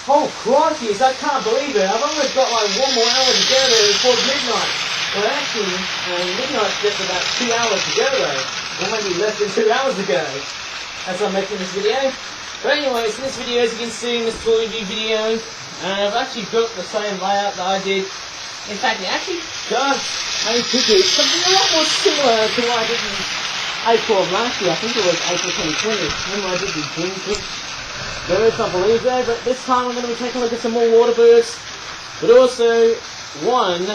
Oh, crikey, I can't believe it. I've only got like 1 more hour to go there before midnight. Well, actually, midnight's just about 2 hours to go though. Or maybe less than 2 hours ago as I'm making this video. But anyways, in this video, as you can see in this toy review video, I've actually built the same layout that I did. In fact, it actually does make something a lot more similar to what I did in April of last year. I think it was April 2020. Remember I did the green birds, I believe there. But this time I'm going to be taking a look at some more water birds, but also one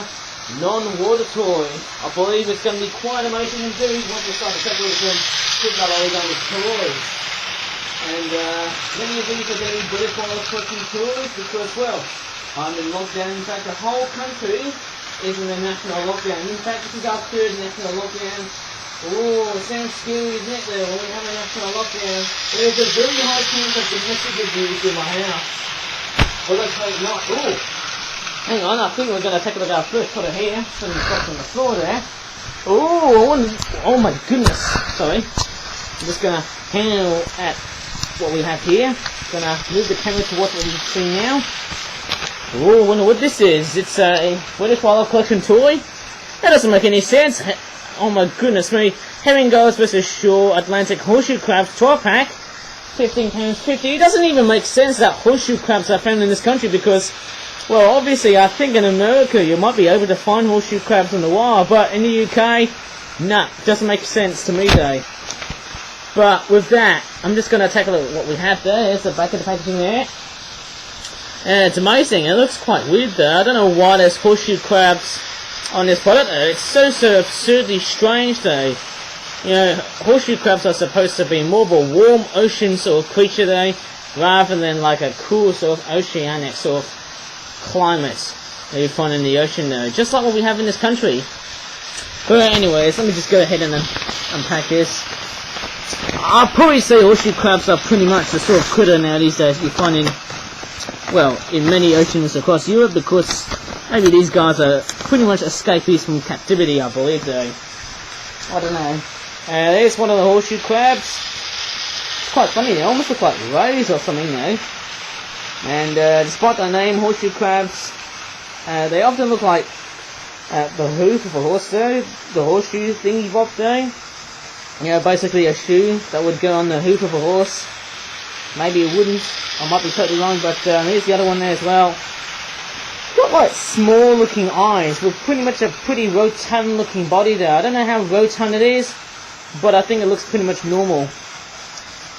non-water toy. I believe it's going to be quite amazing indeed once we start to take a look at some Origami toys. And many of these are going to be beautiful looking toys because, well, I'm in lockdown. In fact, the whole country is in a national lockdown. In fact, this is our third national lockdown. Oh, it sounds scary, isn't it, there, when we have a national lockdown. There's a very high chance of domestic abuse in my house. Well, let's hope not. Oh, hang on, I think we're going to take a look at our first photo here. Some stuff on the floor there. Oh my goodness. Sorry. I'm just going to handle at what we have here. Going to move the camera to what we see now. Oh, I wonder what this is. It's a British Wildlife Collection toy. That doesn't make any sense. Oh my goodness me. Herring Gulls versus Shore Atlantic Horseshoe Crabs 12 pack. £15.50. It doesn't even make sense that horseshoe crabs are found in this country because, well, obviously I think in America you might be able to find horseshoe crabs in the wild, but in the UK, nah, doesn't make sense to me though. But with that, I'm just going to take a look at what we have there. There's the back of the packaging there. And it's amazing. It looks quite weird though. I don't know why there's horseshoe crabs on this product though. It's so absurdly strange though. You know, horseshoe crabs are supposed to be more of a warm ocean sort of creature though, rather than like a cool sort of oceanic sort of climate that you find in the ocean though. Just like what we have in this country. But anyways, let me just go ahead and unpack this. I'll probably say horseshoe crabs are pretty much the sort of critter now these days you find in, well, in many oceans across Europe, because maybe these guys are pretty much escapees from captivity, I believe though. I don't know. There's one of the horseshoe crabs. It's quite funny, they almost look like rays or something though. And despite their name, horseshoe crabs, they often look like the hoof of a horse though, the horseshoe thingy bob though. You know, basically a shoe that would go on the hoof of a horse. Maybe it wouldn't, I might be totally wrong, but here's the other one there as well. Got like small looking eyes with pretty much a pretty rotund looking body there. I don't know how rotund it is, but I think it looks pretty much normal.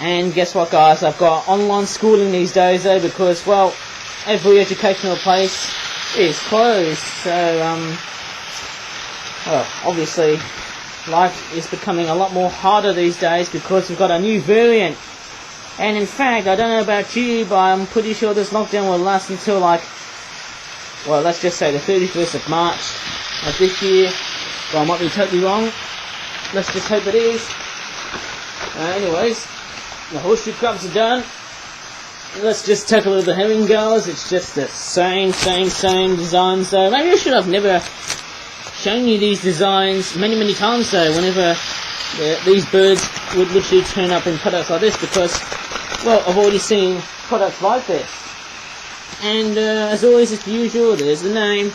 And guess what guys, I've got online schooling these days though, because, well, every educational place is closed. So, well, obviously life is becoming a lot more harder these days because we've got a new variant. And in fact, I don't know about you, but I'm pretty sure this lockdown will last until like, well, let's just say the 31st of March of this year. Well, I might be totally wrong. Let's just hope it is. Anyways, the horseshoe crabs are done. Let's just take a look at the herring gulls. It's just the same design. So maybe I should have never shown you these designs many times though, whenever these birds would literally turn up in products like this, because, well, I've already seen products like this. And as always, as usual, there's the name,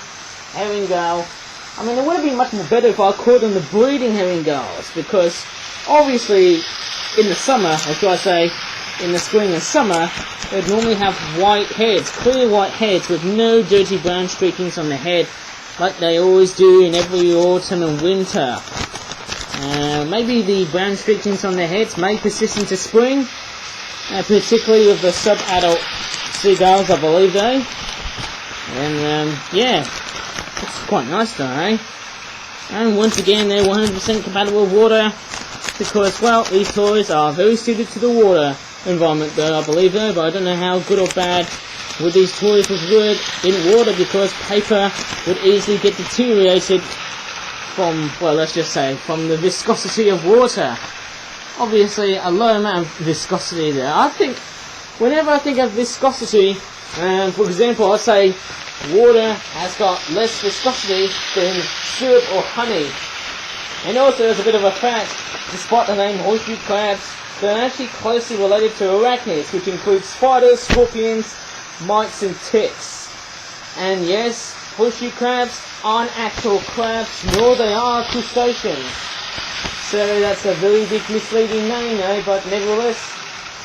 herring gull. I mean, it would have been much more better if I called them the breeding herring gulls, because obviously in the summer, or should I say in the spring and summer, they'd normally have white heads, clear white heads with no dirty brown streakings on the head, like they always do in every autumn and winter. Maybe the brown streakings on their heads may persist into spring, particularly with the sub-adult seagulls, I believe though. And yeah, it's quite nice though, eh? And once again, they're 100% compatible with water, because, well, these toys are very suited to the water environment though, I believe though, but I don't know how good or bad would these toys would work in water, because paper would easily get deteriorated from, well, let's just say, from the viscosity of water. Obviously, a low amount of viscosity there. I think, whenever I think of viscosity, for example, I'd say water has got less viscosity than syrup or honey. And also, as a bit of a fact, despite the name horseshoe crabs, they're actually closely related to arachnids, which include spiders, scorpions, mites and ticks. And yes, horseshoe crabs aren't actual crabs, nor they are crustaceans. So that's a very big misleading name though, but nevertheless,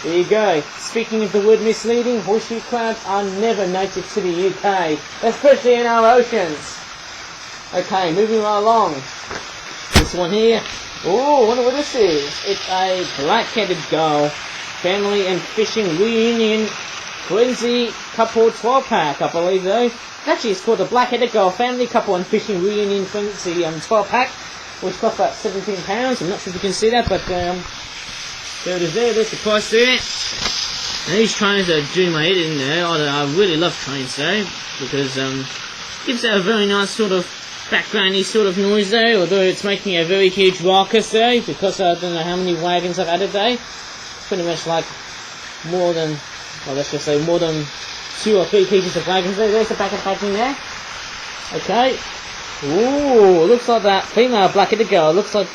there you go. Speaking of the word misleading, horseshoe crabs are never native to the UK, especially in our oceans. Okay, moving right along. This one here. Oh, I wonder what this is. It's a black-headed gull family and fishing reunion frenzy couple 12-pack, I believe though. Actually, it's called the black-headed gull family couple and fishing reunion frenzy 12-pack, which costs about £17. I'm not sure if you can see that, but there it is there. There's the price there. And these trains are doing my head in there. I really love trains though, because gives it a very nice sort of backgroundy sort of noise though, although it's making a very huge ruckus though, because I don't know how many wagons I've added though. Pretty much like more than, well, let's just say more than 2 or 3 pieces of wagons there. There's the back of packing there. Okay. Ooh, looks like that female black-headed girl, looks like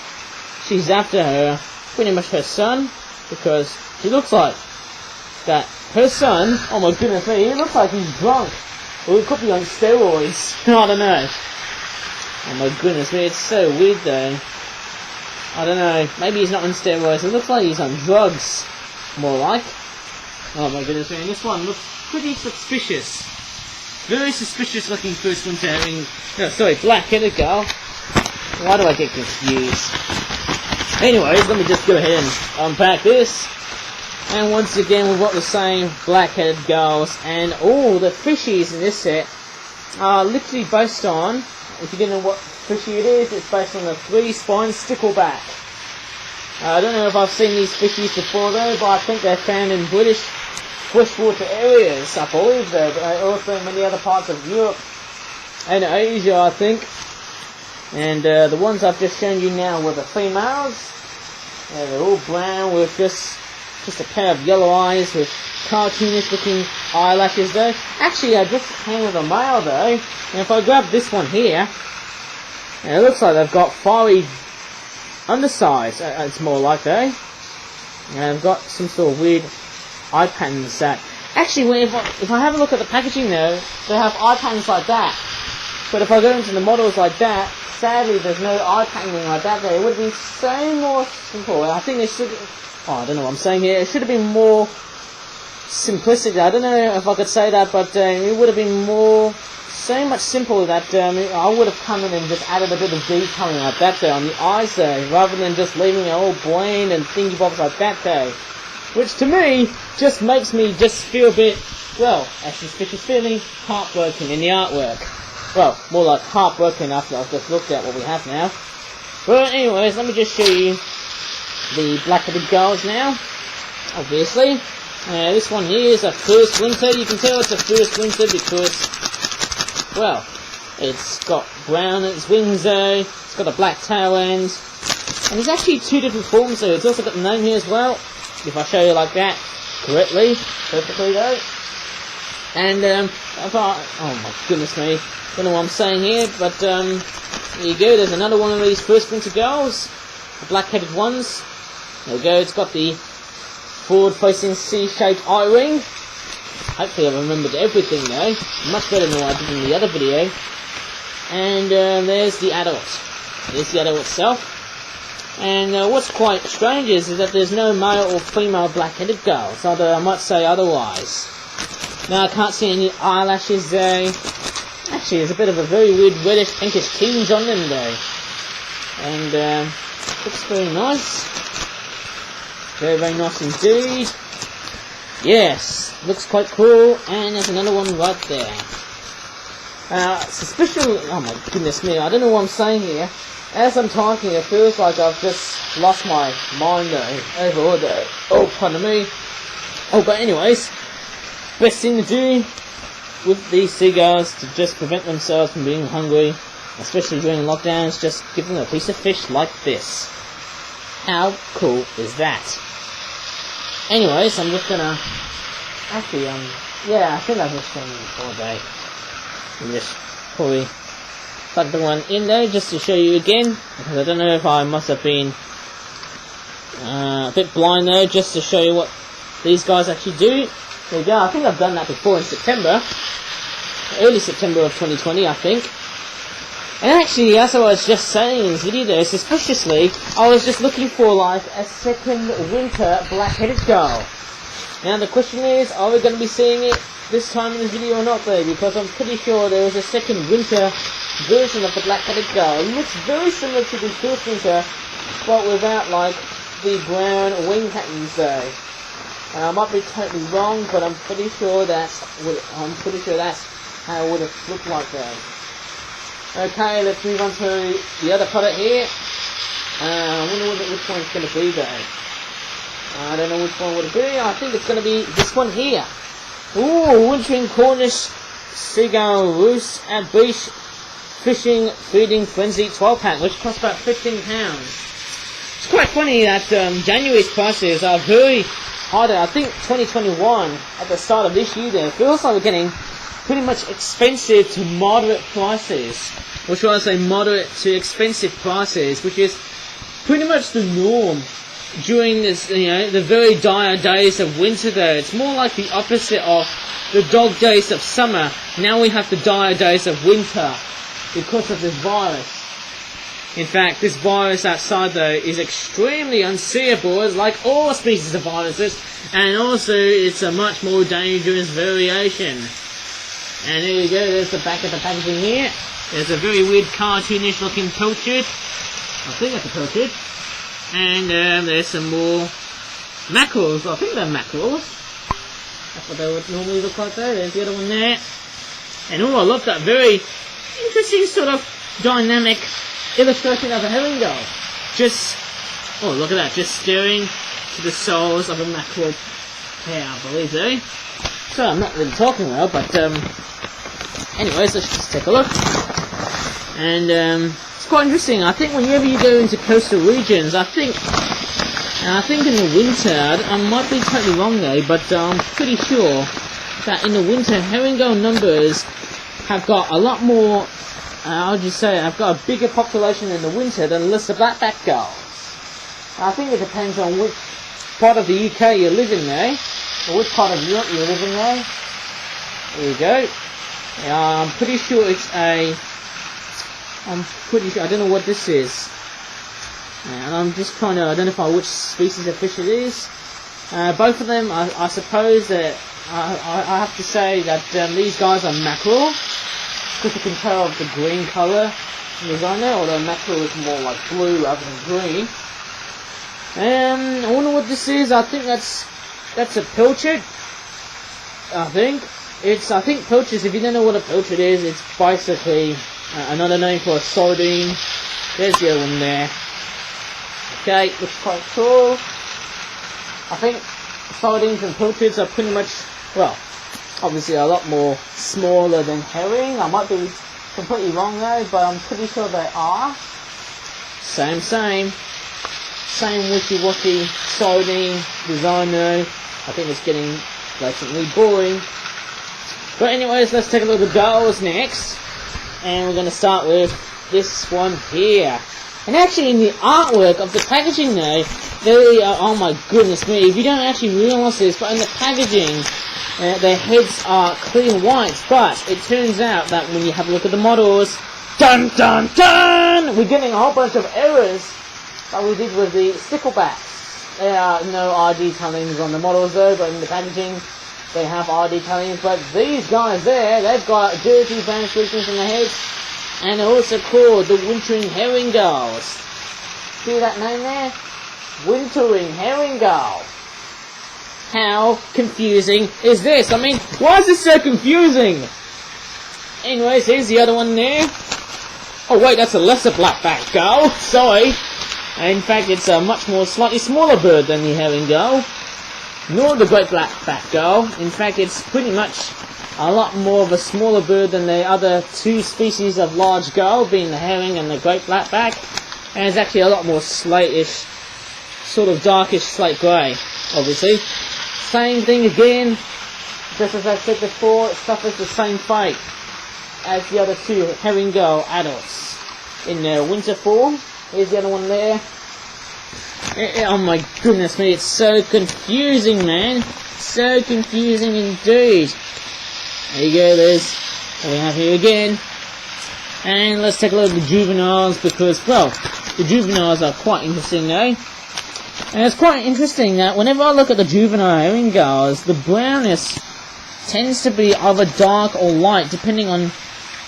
she's after her, pretty much her son, because she looks like that her son, oh my goodness me, he looks like he's drunk, or he could be on steroids, I don't know. Oh my goodness me, it's so weird though. I don't know, maybe he's not on steroids, it looks like he's on drugs, more like. Oh my goodness me, and this one looks pretty suspicious. Very suspicious looking first winter having, no sorry, black-headed gull. Why do I get confused? Anyways, let me just go ahead and unpack this. And once again we've got the same black-headed gulls, and all the fishies in this set are literally based on, if you don't know what fishy it is, it's based on the 3-spine stickleback. I don't know if I've seen these fishies before though, but I think they're found in British freshwater areas, I believe though, but also in many other parts of Europe and Asia, I think. And the ones I've just shown you now were the females. They're all brown with just a pair of yellow eyes with cartoonish looking eyelashes though. Actually, I just came with a male though, and if I grab this one here, and it looks like they've got fiery undersides, it's more like though. And I've got some sort of weird eye patterns that, actually if I have a look at the packaging though, they have eye patterns like that. But if I go into the models like that, sadly there's no eye patterning like that there. It would be so more simple. I think they should, I don't know what I'm saying here, it should have been more simplicity. I don't know if I could say that, but it would have been more, so much simpler that I would have come in and just added a bit of detailing like that there on the eyes there, rather than just leaving it all bland and thingy bobs like that there. Which to me just makes me just feel a bit, well, as suspicious feeling, heartbroken in the artwork. Well, more like heartbroken after I've just looked at what we have now. But anyways, let me just show you the black-headed gulls now, obviously. This one here is a first winter. You can tell it's a first winter because, well, it's got brown at its wings though, it's got a black tail end, and there's actually 2 different forms though. It's also got the name here as well, if I show you like that correctly, perfectly though. And I thought, oh my goodness me, don't know what I'm saying here, but there you go, there's another one of these first winter gulls, the black-headed ones. There we go, it's got the forward-facing C-shaped eye ring. Hopefully I remembered everything though, much better than what I did in the other video. And there's the adult. There's the adult itself. And what's quite strange is that there's no male or female black-headed gulls, although I might say otherwise. Now I can't see any eyelashes there. Actually, there's a bit of a very weird reddish pinkish tinge on them though. And looks very nice. Very, very nice indeed. Yes, looks quite cool. And there's another one right there. Suspicion, oh my goodness me, I don't know what I'm saying here. As I'm talking, it feels like I've just lost my mind though, overall though. Oh, pardon me. Oh, but anyways, best thing to do with these seagulls to just prevent themselves from being hungry, especially during lockdowns, just give them a piece of fish like this. How cool is that? Anyways, I'm just gonna, actually, yeah, I think I've just shown you before though. I'm just probably plug the one in there just to show you again, because I don't know if I must have been a bit blind though, just to show you what these guys actually do. There you go. I think I've done that before in September. Early September of 2020, I think. And actually, as I was just saying in this video there, suspiciously, I was just looking for like a second winter black-headed gull. Now the question is, are we going to be seeing it this time in this video or not though? Because I'm pretty sure there was a second winter version of the black-headed gull. It looks very similar to the first winter, but without like the brown wing patterns though. And I might be totally wrong, but I'm pretty sure that's how it would have looked like though. Okay, let's move on to the other product here. I wonder which one's going to be though. I don't know which one would it be. I think it's going to be this one here. Ooh, wintering Cornish Seagull Roost at Beach Fishing Feeding Frenzy 12-pack, which costs about £15. It's quite funny that January's prices are very higher. I think 2021, at the start of this year there, it feels like we're getting pretty much expensive to moderate prices. Or should I say moderate to expensive prices, which is pretty much the norm during this, the very dire days of winter though. It's more like the opposite of the dog days of summer. Now we have the dire days of winter because of this virus. In fact, this virus outside though is extremely unseeable, as like all species of viruses, and also it's a much more dangerous variation. And there you go, there's the back of the packaging here. There's a very weird cartoonish looking pilchard. I think that's a pilchard. And there's some more mackerels. I think they're mackerels. That's what they would normally look like though. There's the other one there. And oh, I love that very interesting sort of dynamic illustration of a herring gull. Oh look at that, just staring to the soles of a mackerel pair, I believe though. So I'm not really talking well, but anyways, let's just take a look. And it's quite interesting. I think whenever you go into coastal regions, I think in the winter, I might be totally wrong though, but I'm pretty sure that in the winter, herring gull numbers have got a lot more, I've got a bigger population in the winter than the black-back gull. I think it depends on which part of the UK you live in there, or which part of Europe you live in there. There you go. I'm pretty sure I don't know what this is. And I'm just trying to identify which species of fish it is. Both of them, I suppose that I have to say that these guys are mackerel, because you can tell the green colour design there, although mackerel is more like blue rather than green. I wonder what this is. I think that's a pilchard. I think pilchards, if you don't know what a pilchard is, it's basically another name for a sardine. There's the other one there. Okay, looks quite cool. I think sardines and pilchards are pretty much, well, obviously a lot more smaller than herring. I might be completely wrong though, but I'm pretty sure they are. Same wishy-washy sardine design though. I think it's getting blatantly boring. But anyways, let's take a look at the gulls next. And we're going to start with this one here. And actually in the artwork of the packaging though, oh my goodness me, if you don't actually realise this, but in the packaging, their heads are clean white. But it turns out that when you have a look at the models, dun dun dun, we're getting a whole bunch of errors that we did with the sticklebacks. There are no RD tellings on the models though, but in the packaging they have RD tellings. But these guys there, they've got dirty brown streakings in their heads, and they're also called the wintering herring gulls. See that name there? Wintering herring gull. How confusing is this? I mean, why is this so confusing? Anyways, here's the other one there. Oh wait, that's a lesser black-backed gull. Sorry. In fact, it's a much more slightly smaller bird than the herring gull, nor the great black-backed gull. In fact, it's pretty much a lot more of a smaller bird than the other two species of large gull, being the herring and the great black-back. And it's actually a lot more slate-ish, sort of darkish slate grey, obviously. Same thing again, just as I said before, it suffers the same fate as the other two herring gull adults in their winter form. Here's the other one there. Oh my goodness me, it's so confusing, man. so confusing indeed. There you go, there's what we have here again. And let's take a look at the juveniles, because, well, the juveniles are quite interesting though. And it's quite interesting that whenever I look at the juvenile herring gulls, the brownness tends to be either dark or light, depending on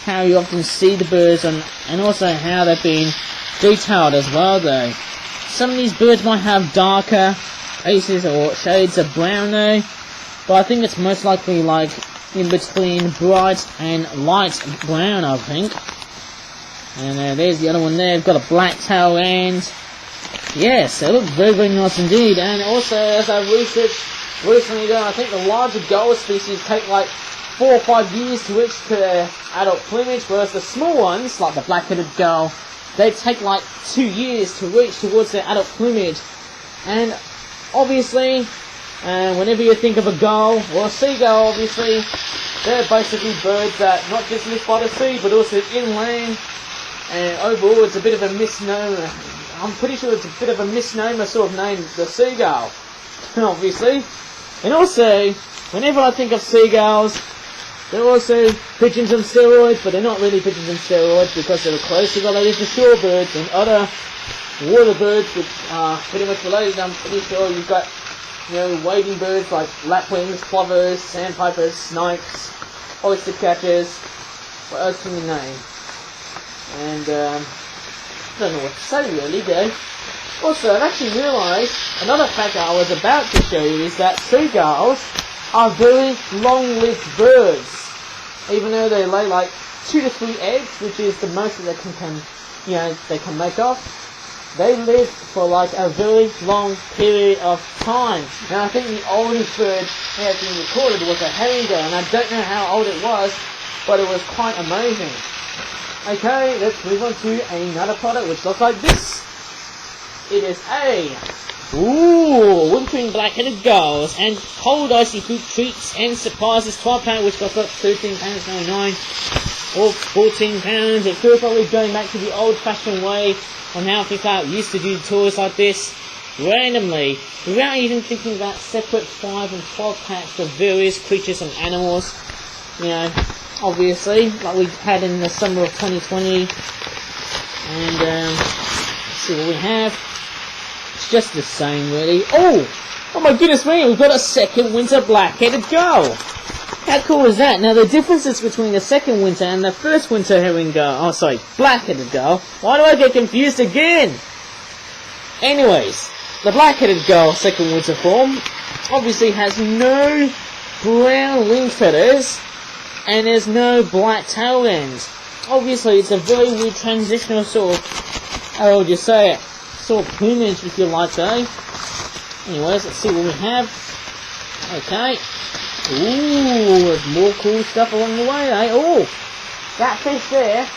how you often see the birds, and also how they've been detailed as well though. Some of these birds might have darker faces or shades of brown though, but I think it's most likely like in between bright and light brown, I think. And there's the other one there, got a black tail end. Yes, they look very, very nice indeed. And also, as I've researched recently though, I think the larger gull species take like 4 or 5 years to reach their adult plumage, whereas the small ones, like the black-headed gull, they take like 2 years to reach towards their adult plumage. And obviously, whenever you think of a gull, or a seagull obviously, they're basically birds that not just live by the sea, but also inland. And overall, it's a bit of a misnomer. I'm pretty sure it's a bit of a misnomer sort of name, the seagull, obviously. And also, whenever I think of seagulls, they're also pigeons on steroids, but they're not really pigeons on steroids because they're closely related to shorebirds and other water birds which are pretty much related. I'm pretty sure you've got, you know, wading birds like lapwings, plovers, sandpipers, snipes, oyster catchers. What else can you name? And I don't know what to say really though. Also, I've actually realised another fact that I was about to show you is that seagulls are very long-lived birds. Even though they lay like 2 to 3 eggs, which is the most that they can make off, they live for like a very long period of time. Now I think the oldest bird that has been recorded was a herring gull, and I don't know how old it was, but it was quite amazing. Okay, let's move on to another product which looks like this. It is a wintering black-headed gulls and cold icy fruit treats and surprises 12-pound, which cost up £13.99 or £14. It feels like we're going back to the old-fashioned way on how people used to do tours like this randomly, without even thinking about separate 5 and 12 packs of various creatures and animals. You know, obviously, like we had in the summer of 2020. And let's see what we have. It's just the same, really. Oh my goodness me! We've got a second winter black-headed gull. How cool is that? Now the differences between the second winter and the first winter herring gull, oh sorry, black-headed gull. Why do I get confused again? Anyways, the black-headed gull second winter form obviously has no brown wing feathers and there's no black tail ends. Obviously, it's a very weird transitional sort of, how would you say it, sort of plumage, if you like to. Anyways, let's see what we have. Okay. Ooh, there's more cool stuff along the way, eh? Oh, that fish there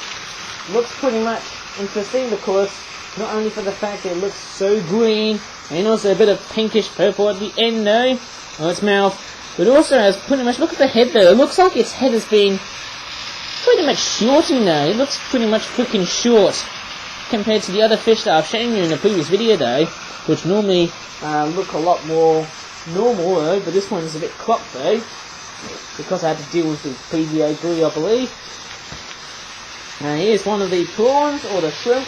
looks pretty much interesting because not only for the fact that it looks so green and also a bit of pinkish purple at the end though, on its mouth, but it also has pretty much, look at the head there, it looks like its head has been pretty much shorting though. It looks pretty much freaking short compared to the other fish that I've shown you in the previous video though, which normally look a lot more normal though, but this one's a bit cropped though, because I had to deal with the PVA glue, I believe. Now here's one of the prawns, or the shrimp,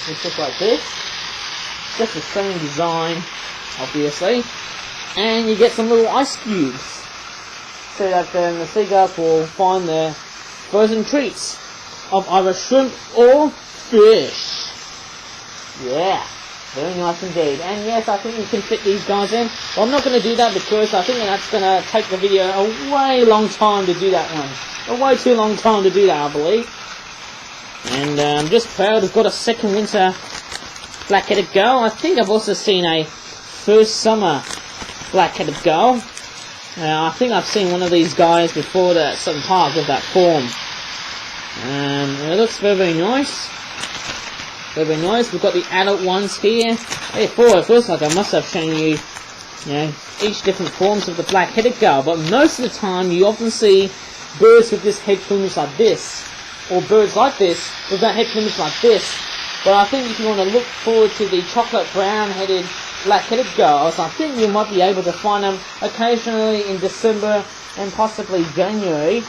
which looks like this. Just the same design, obviously. And you get some little ice cubes, so that then the seagulls will find their frozen treats of either shrimp or fish. Yeah, very nice indeed. And yes, I think you can fit these guys in. Well, I'm not going to do that because I think that's going to take the video a way long time to do that one. A way too long time to do that, I believe. And I'm just proud I've got a second winter black-headed gull. I think I've also seen a first summer black-headed gull. I think I've seen one of these guys before at some park with that form. It looks very, very nice. Very, very nice. We've got the adult ones here. Hey, four. It feels like I must have shown you, each different forms of the black-headed gull. But most of the time, you often see birds with this head plumage like this, or birds like this with that head plumage like this. But I think if you want to look forward to the chocolate brown-headed black-headed gulls. I think you might be able to find them occasionally in December and possibly January.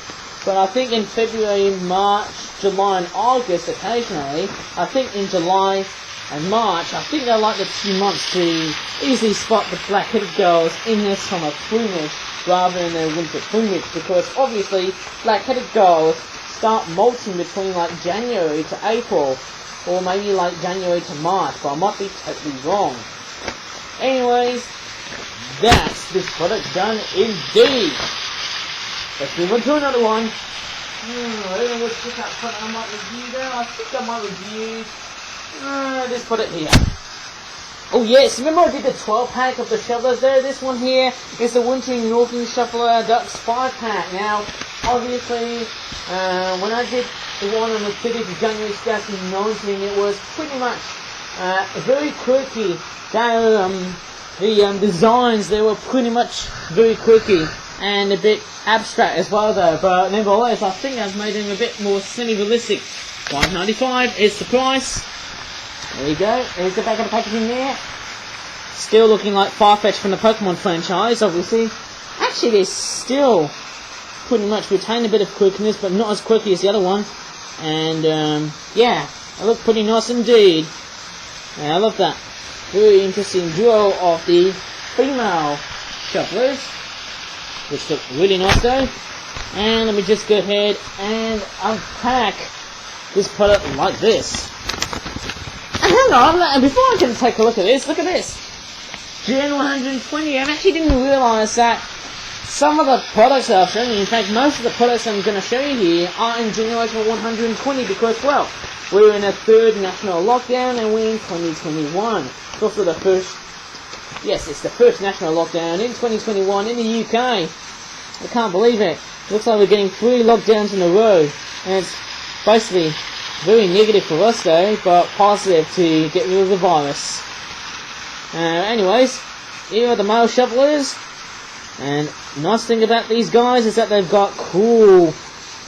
But I think in February, March, July and August occasionally. I think in July and March, I think they're like the 2 months to easily spot the black-headed gulls in their summer plumage rather than their winter plumage, because obviously black-headed gulls start molting between like January to April, or maybe like January to March, but I might be totally wrong. Anyways, that's this product done indeed. Let's move on to another one. I don't know which product I might review there. I think I might review this product here. Oh yes, remember I did the 12-pack of the shovelers there? This one here is the Wintering Northern Shoveler Ducks 5-pack. Now, obviously, when I did the one on the 30th of January 2019, it was pretty much very quirky. The designs, they were pretty much very quirky and a bit abstract as well though, but nevertheless, I think I've made them a bit more semi-realistic. $5.95 is the price. There you go, there's the back of the packaging there. Still looking like Farfetch'd from the Pokemon franchise, obviously. Actually, they still pretty much retain a bit of quirkiness, but not as quirky as the other one. And, yeah, they look pretty nice indeed. And I love that. Very interesting duo of the female shovelers, which look really nice though. And let me just go ahead and unpack this product like this. Hang on, before I can take a look at this, look at this. Gen 120, I actually didn't realise that some of the products that I've shown you, in fact most of the products I'm going to show you here are in generation 120 because, well, we're in a third national lockdown and we're in 2021. It's also the first, yes, it's the first national lockdown in 2021 in the UK. I can't believe it. Looks like we're getting 3 lockdowns in a row. And it's basically very negative for us though, but positive to get rid of the virus. Anyways, here are the male shovelers. And nice thing about these guys is that they've got cool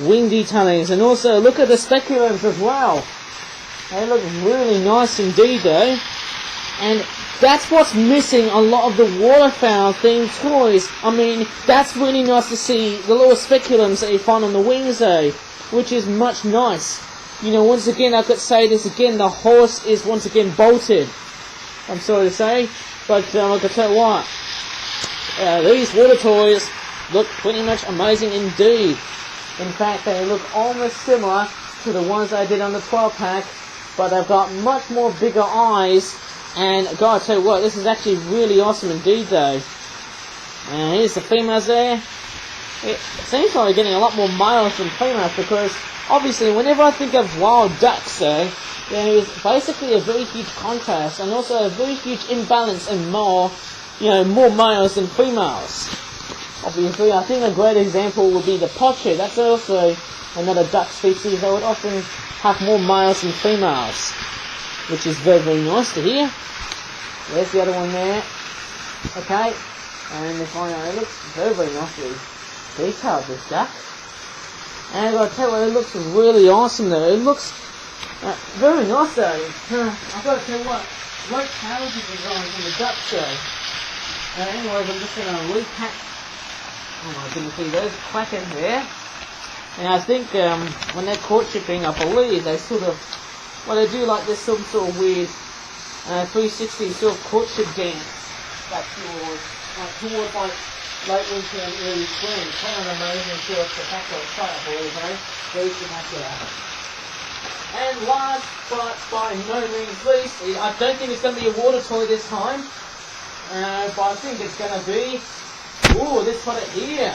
wing detailings. And also look at the speculums as well. They look really nice indeed though. And that's what's missing a lot of the waterfowl themed toys. I mean, that's really nice to see the little speculums that you find on the wings though, which is much nice. You know, once again, I could say this again, the horse is once again bolted. I'm sorry to say, but I can tell you what, these water toys look pretty much amazing indeed. In fact, they look almost similar to the ones I did on the 12-pack, but they've got much more bigger eyes. And God, I tell you what, this is actually really awesome indeed though. And here's the females there. It seems like we're getting a lot more males than females because obviously whenever I think of wild ducks though, there is basically a very huge contrast and also a very huge imbalance in more males than females. Obviously, I think a great example would be the poacher. That's also another duck species that would often have more males than females, which is very, very nice to hear. There's the other one there. Okay, and this one looks very, very nicely detailed, this duck. And I've got to tell you, it looks really awesome though. It looks very nice though. I've got to tell you what, great tails design from the ducks though. Anyways, I'm just going to repack. Oh my goodness, see those quackers there. And I think when they're courtshiping, I believe they sort of, well, they do like this some sort of weird 360 sort of courtship dance back towards like late winter and early spring. Kind of amazing sort of spectacular sight, I believe, eh? Very spectacular. And last but by no means least, I don't think it's going to be a water toy this time, but I think it's going to be, this product here.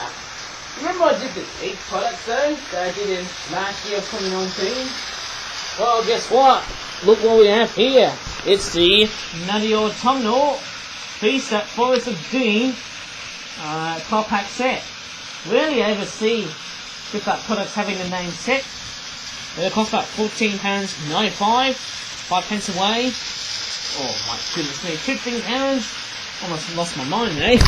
Remember I did the big products though, that I did in last year of 2019? Well, guess what? Look what we have here. It's the Nutty Autumnal Feast at Forest of Dean 12-pack set. Rarely ever see Good Luck products having the name set. They cost about £14.95, 5 pence away. Oh my goodness me, £15? Almost lost my mind, eh?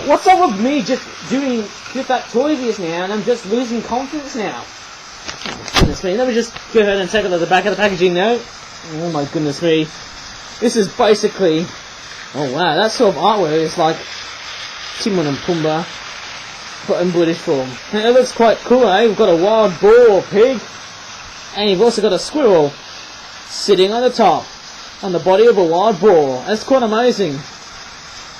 What's up with me just doing Good Luck toy reviews now and I'm just losing confidence now? Oh my goodness me, let me just go ahead and take a look at the back of the packaging now. Oh my goodness me. This is basically Oh wow, that sort of artwork is like Timon and Pumbaa, but in British form. And it looks quite cool, eh? We've got a wild boar or pig, and you've also got a squirrel sitting on the top, on the body of a wild boar. That's quite amazing.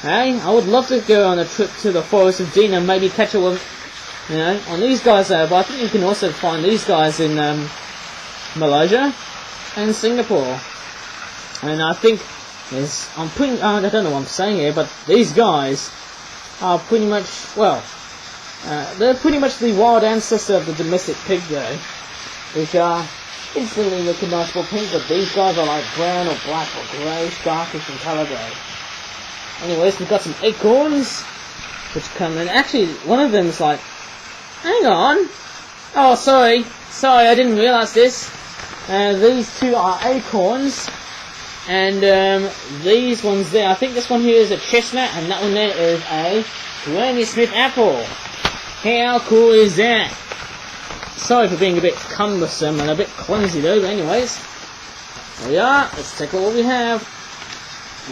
Hey, I would love to go on a trip to the Forest of Dean and maybe catch a one, you know, on these guys there, but I think you can also find these guys in Malaysia and Singapore. And I think I don't know what I'm saying here, but these guys are pretty much, well, they're pretty much the wild ancestor of the domestic pig though, which are instantly recognisable pink, but these guys are like brown or black or greyish, darkish in colour though. Anyways, we've got some acorns, which come in. Actually, one of them's like, hang on. Oh, sorry, I didn't realise this. These two are acorns, and these ones there, I think this one here is a chestnut, and that one there is a Granny Smith apple. How cool is that? Sorry for being a bit cumbersome and a bit clumsy though, but anyways, there we are. Let's take a look what we have.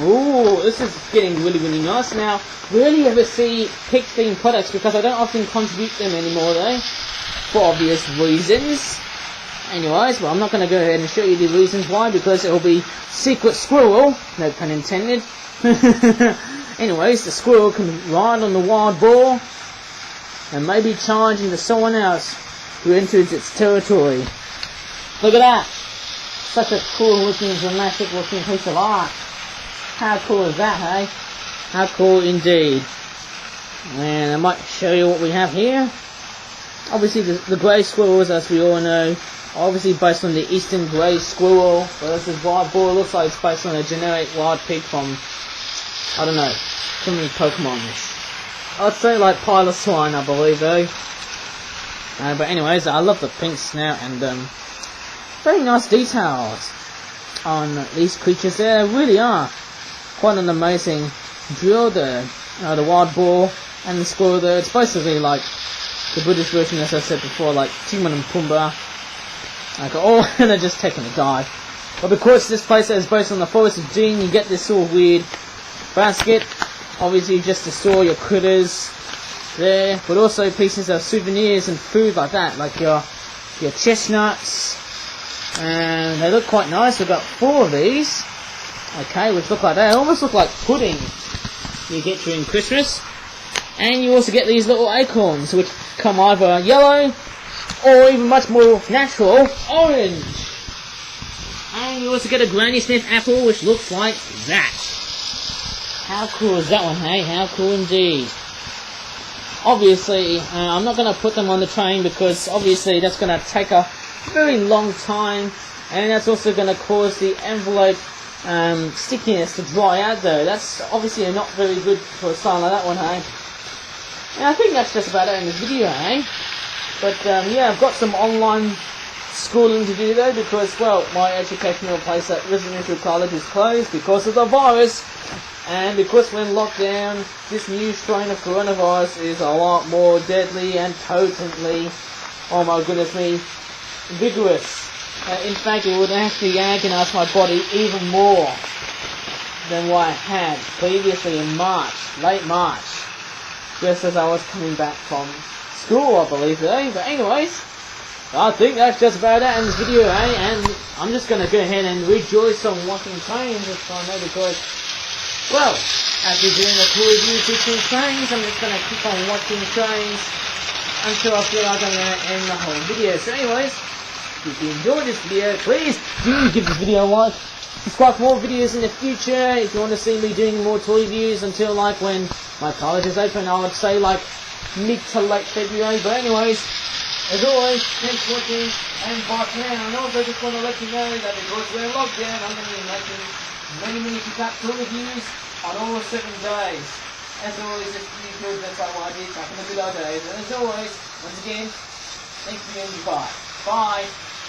Ooh, this is getting really, really nice now. Rarely ever see pig-themed products because I don't often contribute them anymore though, for obvious reasons. Anyways, well, I'm not going to go ahead and show you the reasons why, because it'll be secret squirrel, no pun intended. Anyways, the squirrel can ride on the wild boar and maybe charge into someone else who enters its territory. Look at that! Such a cool looking, dramatic looking piece of art. How cool is that, hey? How cool indeed. And I might show you what we have here. Obviously the grey squirrels, as we all know, are obviously based on the eastern grey squirrel, whereas this wild boar looks like it's based on a generic wild pig from, I don't know, from the Pokemon. I'd say like Piloswine, I believe though. But anyways, I love the pinks now, and very nice details on these creatures. There really are quite an amazing drill there. The wild boar and the squirrel there. It's basically like the British version, as I said before, like Timon and Pumbaa. Like, oh, and they're just taking a dive. But because this place is based on the Forest of Dean, you get this sort of weird basket, obviously just to store your critters there, but also pieces of souvenirs and food like that, like your chestnuts, and they look quite nice. We've got 4 of these, okay, which look like that. They almost look like pudding you get during Christmas. And you also get these little acorns, which come either yellow or even much more natural, orange. And you also get a Granny Smith apple, which looks like that. How cool is that one, hey? How cool indeed. Obviously, I'm not going to put them on the train because obviously that's going to take a very long time, and that's also going to cause the envelope stickiness to dry out though. That's obviously not very good for a style like that one, hey? And I think that's just about it in this video, hey? But yeah, I've got some online schooling to do though, because, well, my educational place at residential college is closed because of the virus, and because we're in lockdown, this new strain of coronavirus is a lot more deadly and potently, oh my goodness me, vigorous. In fact, it would actually agonize my body even more than what I had previously in March, late March, just as I was coming back from school, I believe, though. But anyways, I think that's just about it in this video, eh? And I'm just going to go ahead and rejoice on watching trains this time, eh? Because, well, after doing a cool review teaching trains, I'm just going to keep on watching trains until I feel like I'm going to end the whole video. So anyways, if you enjoyed this video, please do give this video a like. Subscribe for more videos in the future. If you want to see me doing more toy reviews until like when my college is open, I would say like mid to late February. But anyways, as always, thanks for watching and bye for now. And also just want to let you know that because we're in lockdown, I'm going to be making many pick-up toy reviews on all 7 days. As always, it's YouTube, that's how I did back in the good old days. And as always, once again, thank you and goodbye. Bye.